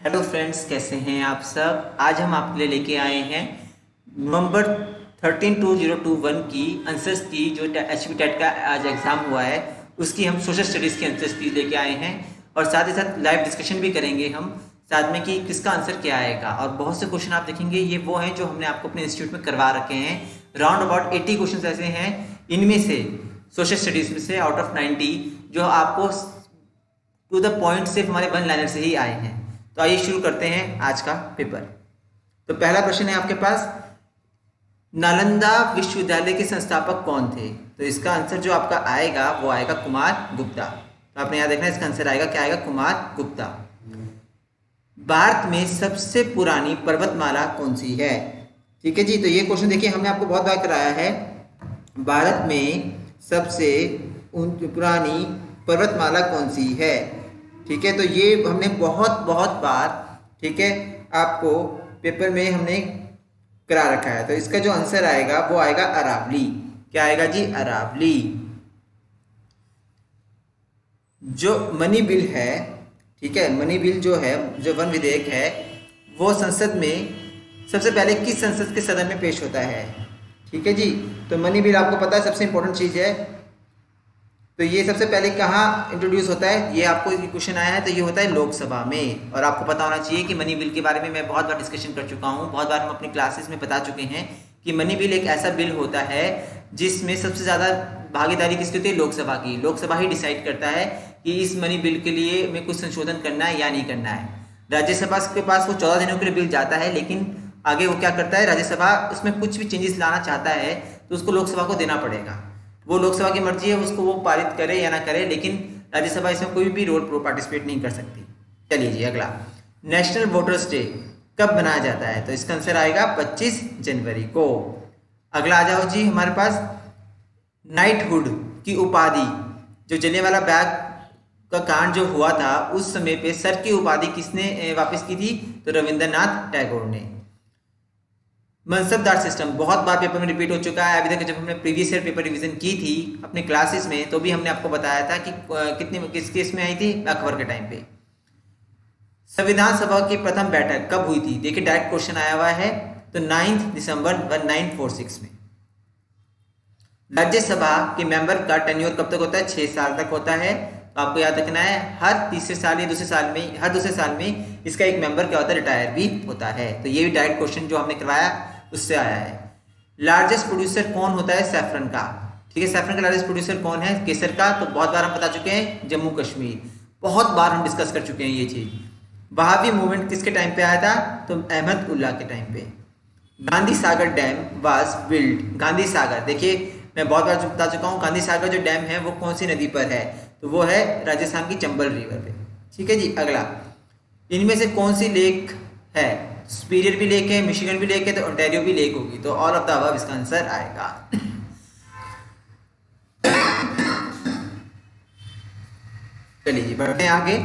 Hello friends, कैसे हैं आप सब। आज हम आपके लिए लेके आए हैं नवंबर 13/2021 की आंसर्स की जो एचपी टेट का आज एग्ज़ाम हुआ है उसकी हम सोशल स्टडीज़ की आंसर्स की लेके आए हैं। और साथ ही साथ लाइव डिस्कशन भी करेंगे हम साथ में कि किसका आंसर क्या आएगा। और बहुत से क्वेश्चन आप देखेंगे ये वो हैं जो हमने आपको अपने इंस्टीट्यूट में करवा रखे हैं। राउंड अबाउट 80 क्वेश्चन ऐसे हैं इनमें से सोशल स्टडीज़ में से आउट ऑफ 90 जो आपको टू द पॉइंट सिर्फ हमारे वन लाइनर से ही आए हैं। तो आइए शुरू करते हैं आज का पेपर। तो पहला प्रश्न है आपके पास, नालंदा विश्वविद्यालय के संस्थापक कौन थे। तो इसका आंसर जो आपका आएगा वो आएगा कुमार गुप्ता। तो आपने यहाँ देखना है, इसका आंसर आएगा क्या आएगा, कुमार गुप्ता। भारत में सबसे पुरानी पर्वतमाला कौन सी है। ठीक है जी, तो ये क्वेश्चन देखिए हमने आपको बहुत बार कराया है। भारत में सबसे पुरानी पर्वतमाला कौन सी है। ठीक है, तो ये हमने बहुत बहुत बार, ठीक है, आपको पेपर में हमने करा रखा है। तो इसका जो आंसर आएगा वो आएगा अरावली। क्या आएगा जी, अरावली। जो मनी बिल है, ठीक है, मनी बिल जो है, जो वन विधेयक है, वो संसद में सबसे पहले किस संसद के सदन में पेश होता है। ठीक है जी, तो मनी बिल आपको पता है सबसे इंपॉर्टेंट चीज़ है। तो ये सबसे पहले कहाँ इंट्रोड्यूस होता है, ये आपको क्वेश्चन आया है, तो ये होता है लोकसभा में। और आपको पता होना चाहिए कि मनी बिल के बारे में मैं बहुत बार डिस्कशन कर चुका हूँ, बहुत बार हम अपनी क्लासेस में बता चुके हैं कि मनी बिल एक ऐसा बिल होता है जिसमें सबसे ज़्यादा भागीदारी किसकी होती है, लोकसभा की। लोकसभा ही डिसाइड करता है कि इस मनी बिल के लिए हमें कुछ संशोधन करना है या नहीं करना है। राज्यसभा के पास वो 14 दिनों के लिए बिल जाता है, लेकिन आगे वो क्या करता है, राज्यसभा उसमें कुछ भी चेंजेस लाना चाहता है तो उसको लोकसभा को देना पड़ेगा। वो लोकसभा की मर्जी है उसको वो पारित करे या ना करे, लेकिन राज्यसभा इसमें कोई भी रोल पार्टिसिपेट नहीं कर सकती। चलिए जी अगला, नेशनल वोटर्स डे कब मनाया जाता है। तो इसका आंसर आएगा 25 जनवरी को। अगला आ जाओ जी हमारे पास, नाइटहुड की उपाधि, जो जलियांवाला बाग का कांड जो हुआ था उस समय पे सर की उपाधि किसने वापस की थी। तो रविंद्रनाथ टैगोर ने। मनसबदार सिस्टम बहुत बार पेपर में रिपीट हो चुका है। अभी तक जब हमने प्रीवियस ईयर पेपर रिवीजन की थी अपने क्लासेस में तो भी हमने आपको बताया था कि कितने किस केस में आई थी, अकबर के टाइम पे। संविधान सभा की प्रथम बैठक कब हुई थी। देखिए डायरेक्ट क्वेश्चन आया हुआ है, तो 9 दिसंबर 1946 में। राज्यसभा के मेंबर का टेन्योर कब तक होता है, 6 साल तक होता है। तो आपको याद रखना है हर तीसरे साल या दूसरे साल में, हर दूसरे साल में इसका एक मेंबर क्या होता है, रिटायर भी होता है। तो ये भी डायरेक्ट क्वेश्चन जो हमने करवाया उससे आया है। लार्जेस्ट प्रोड्यूसर कौन होता है सैफरन का। ठीक है, सैफरन का लार्जेस्ट प्रोड्यूसर कौन है, केसर का। तो बहुत बार हम बता चुके हैं, जम्मू कश्मीर। बहुत बार हम डिस्कस कर चुके हैं ये चीज। वहाबी मूवमेंट किसके टाइम पे आया था, तो अहमद उल्ला के टाइम पे। Gandhi Sagar dam was build. Gandhi Sagar, देखिए मैं बहुत बार बता चुका हूँ, गांधी सागर जो डैम है वो कौन सी नदी पर है, तो वो है राजस्थान की चंबल रिवर पे। ठीक है जी अगला, इनमें से कौन सी लेक है, सुपीरियर भी लेक है, मिशिगन भी लेक है, तो ओंटारियो भी लेक होगी। तो ऑल ऑफ द अबव इसका आंसर आएगा। चलिए जी बढ़ते हैं आगे।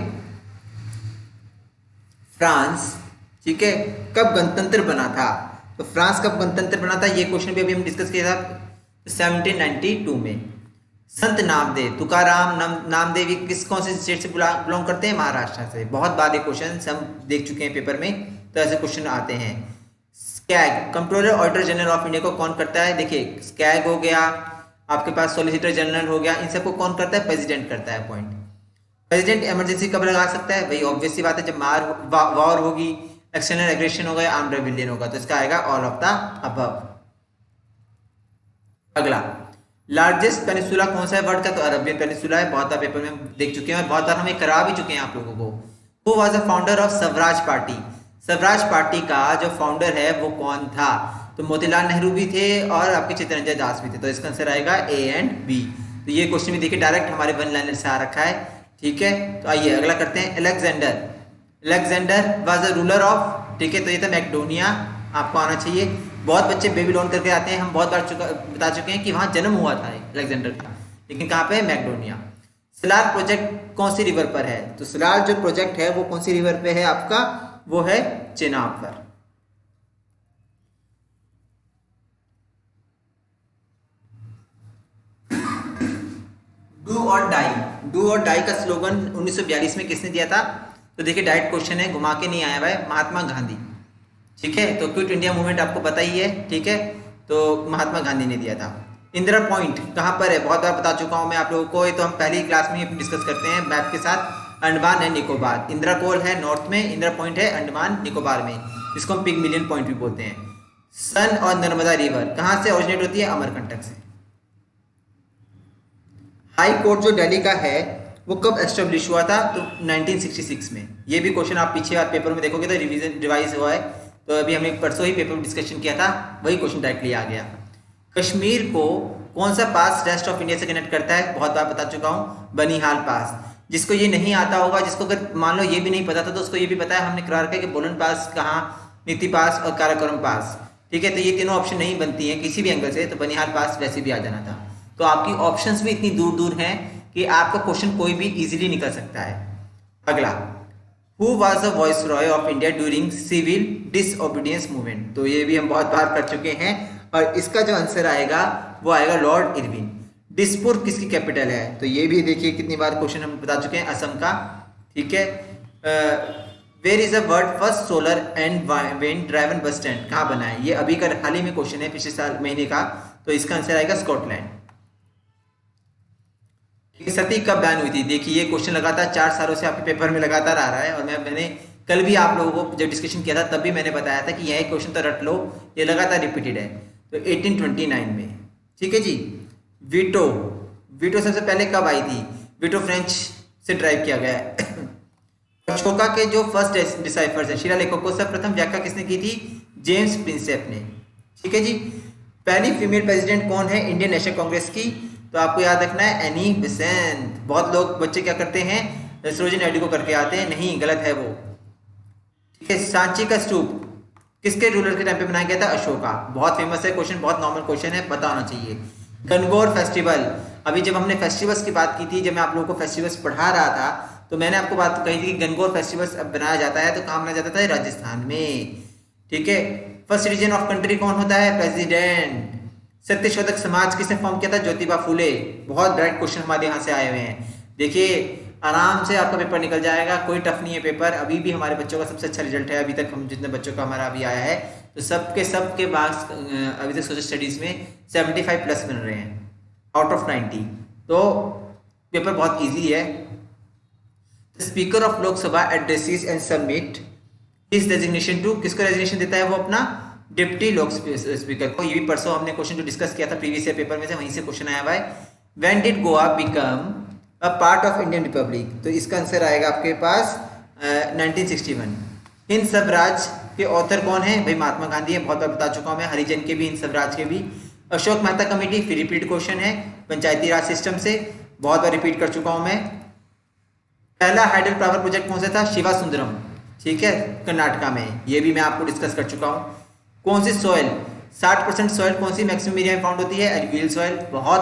फ्रांस, ठीक है, कब गणतंत्र बना था। तो फ्रांस कब गणतंत्र बना था, ये क्वेश्चन भी अभी हम डिस्कस किया था 1792 में। संत नामदेव, तुकाराम नामदेव किस कौन से स्टेट से बिलोंग करते हैं, महाराष्ट्र से। बहुत बार ये क्वेश्चन हम देख चुके हैं पेपर में, तो ऐसे क्वेश्चन आते हैं। CAG, controller auditor general of India को कौन करता है। देखिए स्कैग हो गया, आपके पास सॉलिसिटर जनरल हो गया, इन सबको कौन करता है, प्रेसिडेंट करता है अपॉइंट। प्रेसिडेंट इमरजेंसी कब लगा सकता है, वही ऑब्वियस सी बात है जब वॉर होगी, एक्सटर्नल एग्रेशन होगा, आर्म्ड रेबेलियन होगा। तो इसका आएगा ऑल ऑफ द अबव। अगला, लार्जेस्ट पेनिसुला कौन सा है वर्ल्ड का, तो अरबियन पेनिसुला है। बहुत बार पेपर में हम देख चुके हैं और बहुत बार हमें करा भी चुके हैं आप लोगों को। Who was the founder of Swaraj party. Swaraj party का जो फाउंडर है वो कौन था, तो मोतीलाल नेहरू भी थे और आपके चित्तरंजन दास भी थे। तो इसका आंसर आएगा ए एंड बी। तो ये क्वेश्चन भी देखिए डायरेक्ट हमारे वन लाइनर से आ रखा है। ठीक है, तो आइए अगला करते हैं। Alexander was the ruler of, ठीक है, तो ये था मैकडोनिया, आपको आना चाहिए। बहुत बच्चे बेबीलोन करके आते हैं, हम बहुत बार बता चुके हैं कि वहाँ जन्म हुआ था अलेक्जेंडर का, लेकिन कहाँ पे है, मैकडोनिया। सलार प्रोजेक्ट कौन सी रिवर पर है, तो सलार जो प्रोजेक्ट है वो कौन सी रिवर पे है आपका, वो है चेनाब पर। डू और डाई, डू और डाई का स्लोगन 1942 में किसने दिया था, तो देखिए डायरेक्ट क्वेश्चन है, घुमा के नहीं आया भाई, महात्मा गांधी। ठीक है, तो क्विट इंडिया मूवमेंट आपको पता ही है। ठीक है, तो महात्मा गांधी ने दिया था। इंदिरा पॉइंट कहाँ पर है, बहुत बार बता चुका हूँ मैं आप लोगों को, ये तो हम पहली क्लास में ही डिस्कस करते हैं मैप के साथ। अंडमान एंड निकोबार, इंदिरा कोल है नॉर्थ में, इंदिरा पॉइंट है अंडमान निकोबार में, जिसको हम पिगमिलियन पॉइंट भी बोलते हैं। सन और नर्मदा रिवर कहाँ से ओरिजिनेट होती है, अमरकंटक से। हाई कोर्ट जो दिल्ली का है वो कब एस्टेब्लिश हुआ था, तो 1966 में। ये भी क्वेश्चन आप पीछे आप पेपर में देखोगे तो रिवाइज हुआ है, तो अभी हमने परसों ही पेपर में डिस्कशन किया था, वही क्वेश्चन डायरेक्टली आ गया। कश्मीर को कौन सा पास रेस्ट ऑफ इंडिया से कनेक्ट करता है, बहुत बार बता चुका हूँ, बनिहाल पास। जिसको ये नहीं आता होगा, जिसको अगर मान लो ये भी नहीं पता था, तो उसको ये भी पता है, हमने करा रखा है कि बोलन पास कहाँ, नीति पास और काराकोरम पास। ठीक है, तो ये तीनों ऑप्शन नहीं बनती हैं किसी भी एंगल से, तो बनिहाल पास वैसे भी आ जाना था। तो आपकी ऑप्शंस भी इतनी दूर दूर हैं कि आपका क्वेश्चन कोई भी इजीली निकल सकता है। अगला, who was the viceroy of India during civil disobedience movement, तो ये भी हम बहुत बार कर चुके हैं, और इसका जो आंसर आएगा वो आएगा लॉर्ड इरविन। दिसपुर किसकी कैपिटल है, तो ये भी देखिए कितनी बार क्वेश्चन हम बता चुके हैं, असम का। ठीक है, where is the world first solar and wind driven bus stand कहाँ बना है, ये अभी का हाल ही में क्वेश्चन है, पिछले साल महीने का, तो इसका आंसर आएगा स्कॉटलैंड। सती कब बैन हुई थी, देखिए ये क्वेश्चन लगातार 4 सालों से आपके पेपर में लगातार आ रहा है, और मैंने कल भी आप लोगों को जब डिस्कशन किया था तब भी मैंने बताया था कि यह क्वेश्चन तो रट लो, ये लगातार रिपीटेड है। तो 1829 में। ठीक है जी। वीटो, वीटो सबसे पहले कब आई थी, वीटो फ्रेंच से ड्राइव किया गया है। अशोका के जो फर्स्ट डिसाइफर्स हैं, शिलालेखों को सर्वप्रथम व्याख्या किसने की थी, जेम्स प्रिंसेप ने। ठीक है जी। पहली फीमेल प्रेसिडेंट कौन है इंडियन नेशनल कांग्रेस की, तो आपको याद रखना है एनी बेसेंट। बहुत लोग बच्चे क्या करते हैं, सरोजिनी नायडू को करके आते हैं, नहीं, गलत है वो। ठीक है, सांची का स्तूप किसके रूलर के टाइम पे बनाया गया था, अशोका। बहुत फेमस है क्वेश्चन, बहुत नॉर्मल क्वेश्चन है, पता होना चाहिए। गणगौर फेस्टिवल, अभी जब हमने फेस्टिवल्स की बात की थी, जब मैं आप लोगों को फेस्टिवल्स पढ़ा रहा था, तो मैंने आपको बात कही थी कि गणगौर फेस्टिवल्स अब बनाया जाता है, तो कहाँ बनाया जाता था, राजस्थान में। ठीक है। फर्स्ट सिटीजन ऑफ कंट्री कौन होता है, प्रेसिडेंट। सत्यशोधक समाज किसने फॉर्म किया था, ज्योतिबा फूले। बहुत डायरेक्ट क्वेश्चन हमारे यहाँ से आए हुए हैं, देखिए आराम से आपका पेपर निकल जाएगा, कोई टफ नहीं है पेपर। अभी भी हमारे बच्चों का सबसे अच्छा रिजल्ट है, अभी तक हम जितने बच्चों का हमारा अभी आया है, तो सबके मार्क्स अभी तक सोशल स्टडीज़ में 75+ बन रहे हैं आउट ऑफ 90, तो पेपर बहुत ईजी है। Speaker of Lok Sabha addresses and submit his designation to, किसको डेजिग्नेशन देता है वो, अपना डिप्टी लोक स्पीकर को। ये भी परसों हमने क्वेश्चन जो डिस्कस किया था प्रीवियस ईयर पेपर में से, वहीं से क्वेश्चन आया हुआ है। When did Goa become a part of Indian Republic, तो इसका आंसर आएगा आपके पास 1961। हिंद स्वराज के ऑथर कौन है, भाई महात्मा गांधी है, बहुत बार बता चुका हूँ मैं, हरिजन के भी, हिंद स्वराज के भी। अशोक मेहता कमेटी, फिर रिपीट क्वेश्चन है, पंचायती राज सिस्टम से, बहुत बार रिपीट कर चुका हूँ मैं। पहला हाइडल पावर प्रोजेक्ट कौन सा था, शिवा सुंदरम। ठीक है, कर्नाटका में, ये भी मैं आपको डिस्कस कर चुका हूँ। कौन सी सॉइल, 60% सॉइल कौन सी मैक्सिमम एरिया में फाउंड होती है, एल्यूवियल सॉइल, बहुत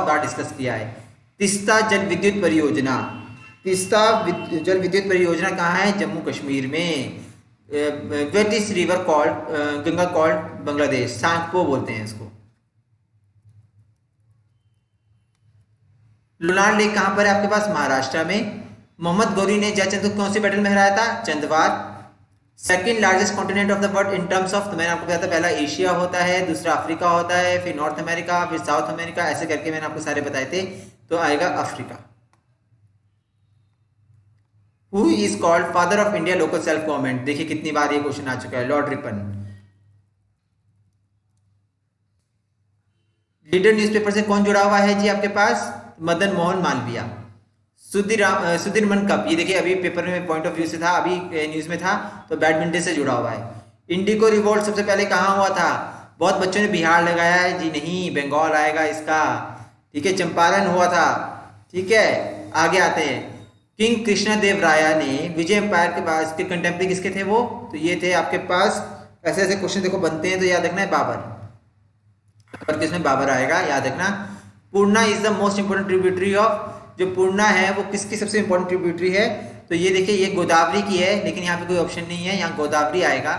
बार डिस्कस किया है। तीस्ता जल विद्युत परियोजना, तीस्ता जल विद्युत परियोजना कहाँ है, जम्मू कश्मीर में। वेटिस river called, Ganga called Bangladesh, Tsangpo बोलते हैं इसको। लोनार लेक कहाँ पर है आपके पास, महाराष्ट्र में। मोहम्मद गौरी ने जयचंद को कौन सी बैटल में हराया था, Chandawar. Second largest continent of the world in terms of, तो मैंने आपको बताया था, पहला एशिया होता है, दूसरा अफ्रीका होता है, फिर नॉर्थ अमेरिका, फिर साउथ अमेरिका, ऐसे करके मैंने आपको सारे बताए थे, तो आएगा Africa. Who is called father of India local self government, देखिए कितनी बार ये क्वेश्चन आ चुका है, लॉर्ड रिपन। लीडर न्यूज़पेपर से कौन जुड़ा हुआ है जी आपके पास, मदन मोहन मालवीय। सुधीरमन कप, ये देखिए अभी पेपर में पॉइंट ऑफ व्यू से था, अभी न्यूज़ में था, तो बैडमिंटन से जुड़ा हुआ है। इंडिगो रिवोल्ट सबसे पहले कहाँ हुआ था, बहुत बच्चों ने बिहार लगाया है जी, नहीं, बंगाल आएगा इसका। ठीक है, चंपारण हुआ था। ठीक है, आगे आते हैं। किंग कृष्णा देव राया ने विजय एम्पायर के बाद के कंटेम्प्रेरी किसके थे वो, तो ये थे आपके पास, ऐसे ऐसे क्वेश्चन देखो बनते हैं, तो याद रखना है बाबर, किसमें बाबर आएगा, याद रखना। Purna is the most important tributary of, जो पूर्णा है वो किसकी सबसे इंपॉर्टेंट ट्रिब्यूटरी है, तो ये देखिए ये गोदावरी की है, लेकिन यहाँ पे कोई ऑप्शन नहीं है, यहाँ गोदावरी आएगा।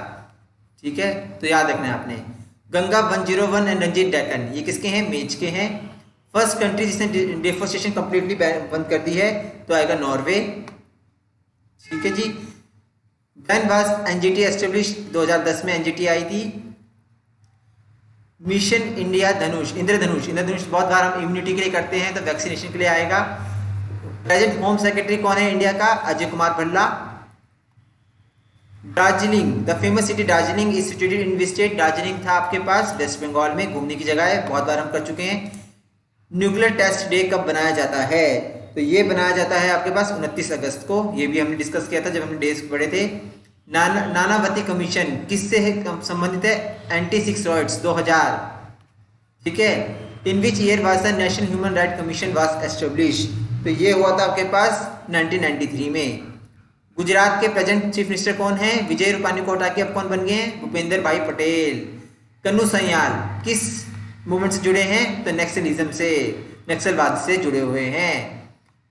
ठीक है, तो याद रखना है आपने। गंगा 101 एंड रंजीत डेक्कन, ये किसके हैं, मेच के हैं। फर्स्ट कंट्री जिसने डिफोरेस्टेशन कंप्लीटली बंद कर दी है, तो आएगा नॉर्वे। ठीक है जी। व्हेन वाज एनजीटी एस्टेब्लिश, 2010 में एनजीटी आई थी। मिशन इंडिया धनुष, इंद्रधनुष, इंद्रधनुष बहुत बार हम इम्यूनिटी के लिए करते हैं, तो वैक्सीनेशन के लिए आएगा। प्रेजेंट होम सेक्रेटरी कौन है इंडिया का? Ajay Kumar Bhalla. Darjeeling, the famous city Darjeeling is situated in which state? Darjeeling था आपके पास वेस्ट बंगाल में, घूमने की जगह है, बहुत बार हम कर चुके हैं। न्यूक्लियर टेस्ट डे कब बनाया जाता है? तो ये बनाया जाता है आपके पास 29 अगस्त को, ये भी हमने डिस्कस किया था जब हमने डेज पढ़े थे। नानावती कमीशन किससे है संबंधित है? एंटी स्टेरॉइड्स 2000, ठीक है। In which year was the National Human Right Commission was establish? तो ये हुआ था आपके पास 1993 में। गुजरात के प्रेजेंट चीफ मिनिस्टर कौन है? विजय रूपानी को हटा के अब कौन बन गए हैं? भूपेंद्र भाई पटेल। कन्नू सन्याल किस मूवमेंट से जुड़े हैं? तो नक्सलिज्म से, नक्सलवाद से जुड़े हुए हैं।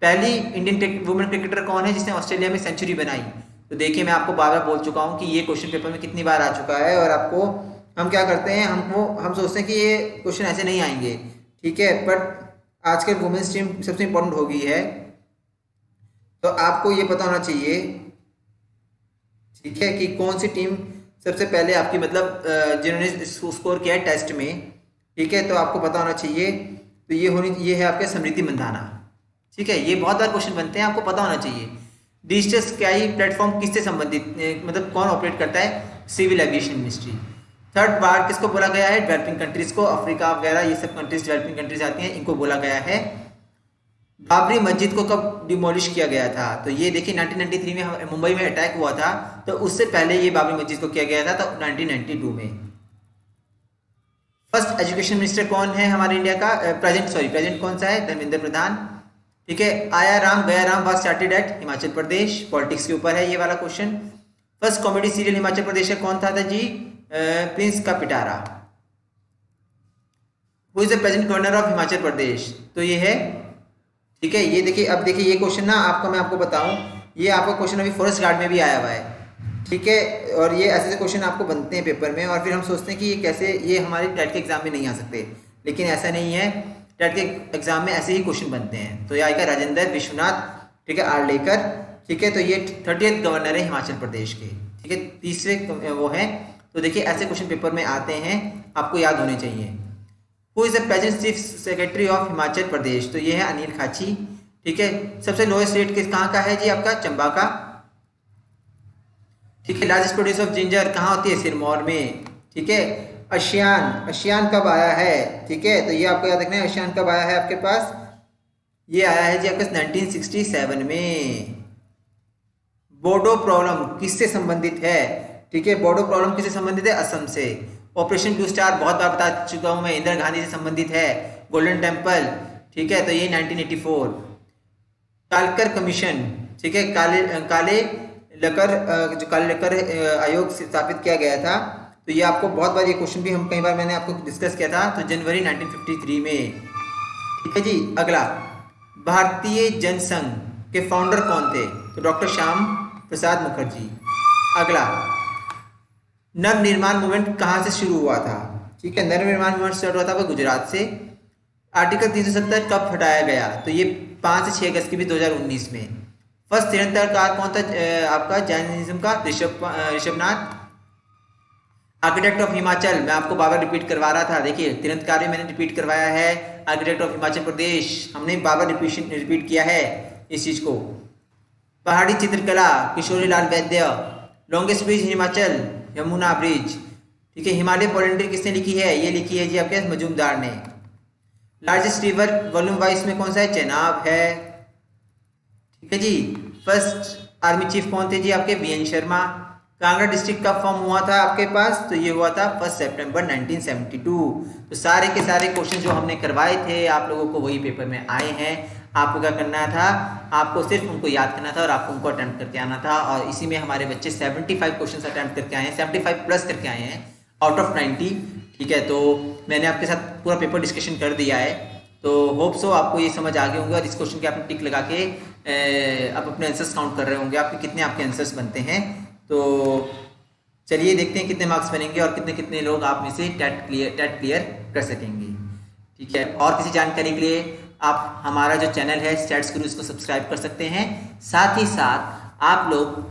पहली इंडियन वुमेन क्रिकेटर कौन है जिसने ऑस्ट्रेलिया में सेंचुरी बनाई? तो देखिए मैं आपको बार बार बोल चुका हूँ कि ये क्वेश्चन पेपर में कितनी बार आ चुका है, और आपको हम क्या करते हैं, हम सोचते हैं कि ये क्वेश्चन ऐसे नहीं आएंगे, ठीक है, बट आजकल वुमेन्स टीम सबसे इंपॉर्टेंट हो गई है, तो आपको ये पता होना चाहिए, ठीक है, कि कौन सी टीम सबसे पहले आपकी मतलब जिन्होंने स्कोर किया है टेस्ट में, ठीक है, तो आपको पता होना चाहिए। तो ये है आपके स्मृति मंधाना, ठीक है, ये बहुत बार क्वेश्चन बनते हैं, आपको पता होना चाहिए। डिजिटल स्काई प्लेटफॉर्म किससे संबंधित, मतलब कौन ऑपरेट करता है? Civil aviation ministry. थर्ड बार किसको बोला गया है? डेवलपिंग कंट्रीज को, अफ्रीका वगैरह ये सब कंट्रीज डेवलपिंग कंट्रीज आती हैं, इनको बोला गया है। बाबरी मस्जिद को कब डिमोलिश किया गया था? तो ये देखिए 1993 में मुंबई में अटैक हुआ था, तो उससे पहले ये बाबरी मस्जिद को किया गया था, तो 1992 में। फर्स्ट एजुकेशन मिनिस्टर कौन है हमारे इंडिया का? प्रेजेंट कौन सा है? धर्मेंद्र प्रधान, ठीक है। Aaya Ram Gaya Ram was started at Himachal Pradesh, politics के ऊपर है ये वाला question. First comedy serial Himachal Pradesh का कौन था जी? प्रिंस का पिटारा। Who is the present governor of Himachal Pradesh? तो ये है, ठीक है। ये देखिए, अब देखिए ये क्वेश्चन ना आपका मैं आपको बताऊं, ये आपका क्वेश्चन अभी फॉरेस्ट गार्ड में भी आया हुआ है, ठीक है, और ये ऐसे क्वेश्चन आपको बनते हैं पेपर में, और फिर हम सोचते हैं कि ये कैसे, ये हमारे टेट के एग्जाम में नहीं आ सकते, लेकिन ऐसा नहीं है, टेट के एग्जाम में ऐसे ही क्वेश्चन बनते हैं। तो ये आएगा राजेंद्र विश्वनाथ, ठीक है, आर्लेकर, ठीक है, तो ये 30th गवर्नर है हिमाचल प्रदेश के, ठीक है, तीसरे वो है। तो देखिए ऐसे क्वेश्चन पेपर में आते हैं, आपको याद होने चाहिए। Who is the present chief secretary of Himachal Pradesh? तो ये है अनिल खाची, ठीक है। सबसे लोएस्ट रेट कहाँ का है जी? आपका चंबा का, ठीक है। लार्जेस्ट प्रोड्यूस ऑफ जिंजर कहाँ होती है? सिरमौर में, ठीक है। आसियान कब आया है? ठीक है, तो ये आपको याद रखना है, आसियान कब आया है आपके पास? ये आया है जी आपके 1967 में। बोडो प्रॉब्लम किससे संबंधित है? ठीक है, बोडो प्रॉब्लम किससे संबंधित है? असम से। ऑपरेशन ब्लू स्टार बहुत बार बता चुका हूं मैं, इंदिरा गांधी से संबंधित है। गोल्डन टेम्पल, ठीक है, तो ये 1984। कालकर कमीशन, ठीक है, काले लकर आयोग स्थापित किया गया था, तो ये आपको बहुत बार ये क्वेश्चन भी हम कई बार मैंने आपको डिस्कस किया था, तो जनवरी 1953 में, ठीक है जी। अगला, भारतीय जनसंघ के फाउंडर कौन थे? तो डॉक्टर श्याम प्रसाद मुखर्जी। अगला, नव निर्माण मूवमेंट कहाँ से शुरू हुआ था? ठीक है, नव निर्माण मूवमेंट स्टार्ट हुआ था वो गुजरात से। आर्टिकल 370 कब हटाया गया? तो ये 5 से 6 अगस्त के भी 2019 में। फर्स्ट तीर्थंकर कौन था आपका जैनिज्म का? ऋषभनाथ। आर्किटेक्ट ऑफ हिमाचल, मैं आपको बार बार रिपीट करवा रहा था, देखिए तीर्थंकर मैंने रिपीट करवाया है। आर्किटेक्ट ऑफ हिमाचल प्रदेश हमने बार बार रिपीट किया है इस चीज को। पहाड़ी चित्रकला किशोरी लाल वैद्य। Longest bridge Himachal Yamuna bridge, ठीक है। हिमालय पोलेंड्री किसने लिखी है? ये लिखी है जी आपके मजूमदार ने। लार्जेस्ट रिवर वॉल्यूम वाइज में कौन सा है? चेनाब है, ठीक है जी। फर्स्ट आर्मी चीफ कौन थे जी आपके? वीएन शर्मा। कांगड़ा डिस्ट्रिक्ट कब फॉर्म हुआ था आपके पास? तो ये हुआ था 1 सितंबर 1972। तो सारे के सारे क्वेश्चन जो हमने करवाए थे आप लोगों को वही पेपर में आए हैं। आपको क्या करना था? आपको सिर्फ उनको याद करना था और आपको उनको अटेम्प्ट करके आना था, और इसी में हमारे बच्चे 75 क्वेश्चन अटेम्प्ट करके आए हैं, 75 प्लस करके आए हैं आउट ऑफ 90, ठीक है। तो मैंने आपके साथ पूरा पेपर डिस्कशन कर दिया है, तो होप सो आपको ये समझ आ गए होंगे, और इस क्वेश्चन के आपने टिक लगा के आप अपने आंसर्स काउंट कर रहे होंगे, आपके कितने आपके आंसर्स बनते हैं। तो चलिए देखते हैं कितने मार्क्स बनेंगे और कितने कितने लोग आप में से टेट क्लियर कर सकेंगे, ठीक है। और किसी जानकारी के लिए आप हमारा जो चैनल है स्टैट्स गुरु, इसको सब्सक्राइब कर सकते हैं। साथ ही साथ आप लोग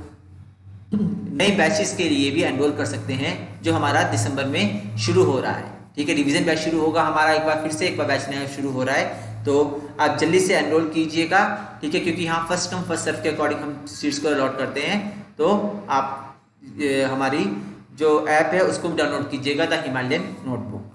नए बैचेस के लिए भी एनरोल कर सकते हैं, जो हमारा दिसंबर में शुरू हो रहा है। ठीक है, रिवीजन बैच शुरू होगा हमारा, एक बार फिर से एक बार बैच नया शुरू हो रहा है, तो आप जल्दी से एनरोल कीजिएगा। ठीक है, क्योंकि यहाँ फर्स्ट कम फर्स्ट सर्व के अकॉर्डिंग हम सीट्स को अलॉट करते हैं। तो आप हमारी जो ऐप है उसको डाउनलोड कीजिएगा, द हिमालयन नोटबुक।